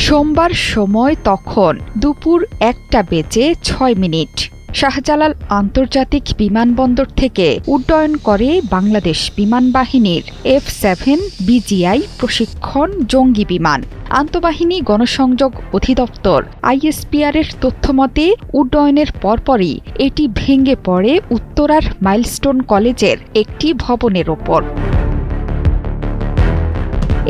সোমবার সময় তখন দুপুর ১:৬ শাহজালাল আন্তর্জাতিক বিমানবন্দর থেকে উড্ডয়ন করে বাংলাদেশ বিমান বাহিনীর F-7 BGI প্রশিক্ষণ জঙ্গি বিমান। আন্তঃবাহিনী গণসংযোগ অধিদপ্তর ISPR এর তথ্যমতে উড্ডয়নের পরপরই এটি ভেঙে পড়ে উত্তরার মাইলস্টোন কলেজের একটি ভবনের ওপর।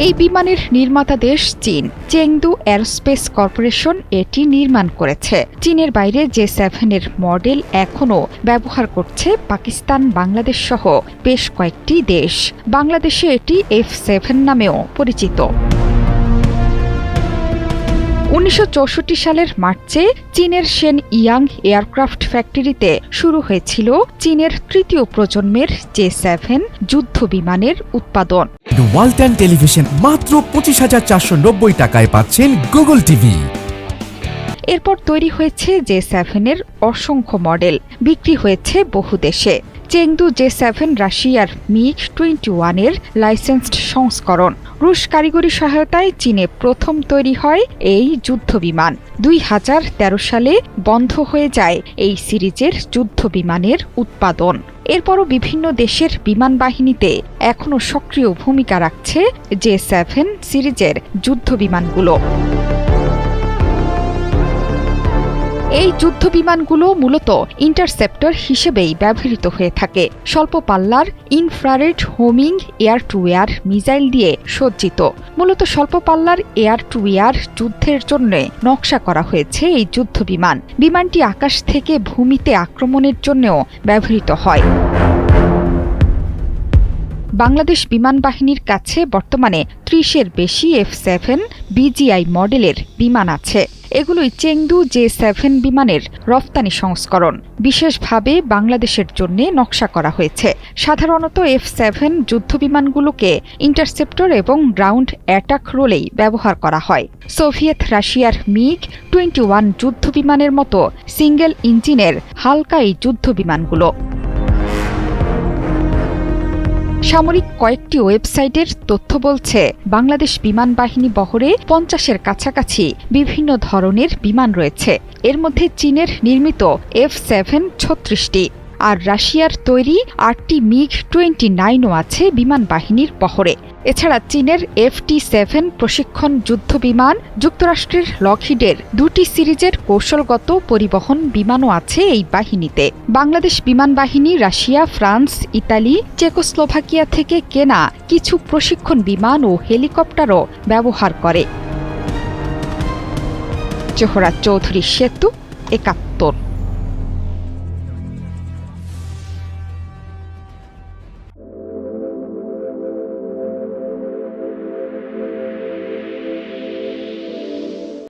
এই বিমানের নির্মাতা দেশ চীন। চেংদু এরোস্পেস কর্পোরেশন এটি নির্মাণ করেছে। চীনের বাইরে J-7 এর মডেল এখনও ব্যবহার করছে পাকিস্তান, বাংলাদেশ সহ বেশ কয়েকটি দেশ। বাংলাদেশে এটি F-7 নামেও পরিচিত। ১৯৬৪ সালের মার্চে চীনের শেন ইয়াং এয়ারক্রাফট ফ্যাক্টরিতে শুরু হয়েছিল চীনের তৃতীয় প্রজন্মের J-7 যুদ্ধ বিমানের উৎপাদন। ওয়ালটন টেলিভিশন মাত্র ২৫,৪৯০ টাকায় পাচ্ছেন গুগল টিভি। এরপর তৈরি হয়েছে J-7 এর অসংখ্য মডেল, বিক্রি হয়েছে বহু দেশে। চেংদু J-7 রাশিয়ার MiG-21 এর লাইসেন্সড সংস্করণ। রুশ কারিগরি সহায়তায় চীনে প্রথম তৈরি হয় এই যুদ্ধ বিমান। ২০১৩ সালে বন্ধ হয়ে যায় এই সিরিজের যুদ্ধ বিমানের উৎপাদন। এরপরও বিভিন্ন দেশের বিমান বাহিনীতে এখনও সক্রিয় ভূমিকা রাখছে J-7 সিরিজের যুদ্ধ বিমানগুলো। এই যুদ্ধ বিমানগুলো মূলত ইন্টারসেপ্টর হিসেবেই ব্যবহৃত হয়ে থাকে। স্বল্প পাল্লার infrared homing air two air missile দিয়ে সজ্জিত। মূলত স্বল্প পাল্লার এয়ার টু এয়ার যুদ্ধের জন্য নকশা করা হয়েছে এই যুদ্ধ বিমান। বিমানটি আকাশ থেকে ভূমিতে আক্রমণের জন্যও ব্যবহৃত হয়। বাংলাদেশ বিমান বাহিনীর কাছে বর্তমানে ৩০-এর বেশি F-7 BGI মডেলের বিমান আছে। এগুলোই চেংদু J-7 বিমানের রফতানি সংস্করণ। বিশেষভাবে বাংলাদেশের জন্য নকশা করা হয়েছে। সাধারণত F-7 যুদ্ধ বিমানগুলোকে ইন্টারসেপ্টর এবং গ্রাউন্ড অ্যাটাক রোলেই ব্যবহার করা হয়। সোভিয়েত রাশিয়ার MiG-21 যুদ্ধ বিমানের মতো সিঙ্গেল ইঞ্জিনের হালকা এই যুদ্ধ বিমানগুলো। সামরিক কয়েকটি ওয়েবসাইটের তথ্য বলছে বাংলাদেশ বিমান বাহিনী বহরে ৫০-এর কাছাকাছি বিভিন্ন ধরনের বিমান রয়েছে। এর মধ্যে চীনের নির্মিত F-7 ৩৬টি আর রাশিয়ার তৈরি ৮টি MiG-29ও আছে বিমান বাহিনীর বহরে। এছাড়া চীনের FT-7 প্রশিক্ষণ যুদ্ধ বিমান, যুক্তরাষ্ট্রের লকহিডের ২টি সিরিজের কৌশলগত পরিবহন বিমানও আছে এই বাহিনীতে। বাংলাদেশ বিমান বাহিনী রাশিয়া, ফ্রান্স, ইতালি, চেকোস্লোভাকিয়া থেকে কেনা কিছু প্রশিক্ষণ বিমান ও হেলিকপ্টারও ব্যবহার করে। জোহরা চৌধুরী সেতু, ৭১।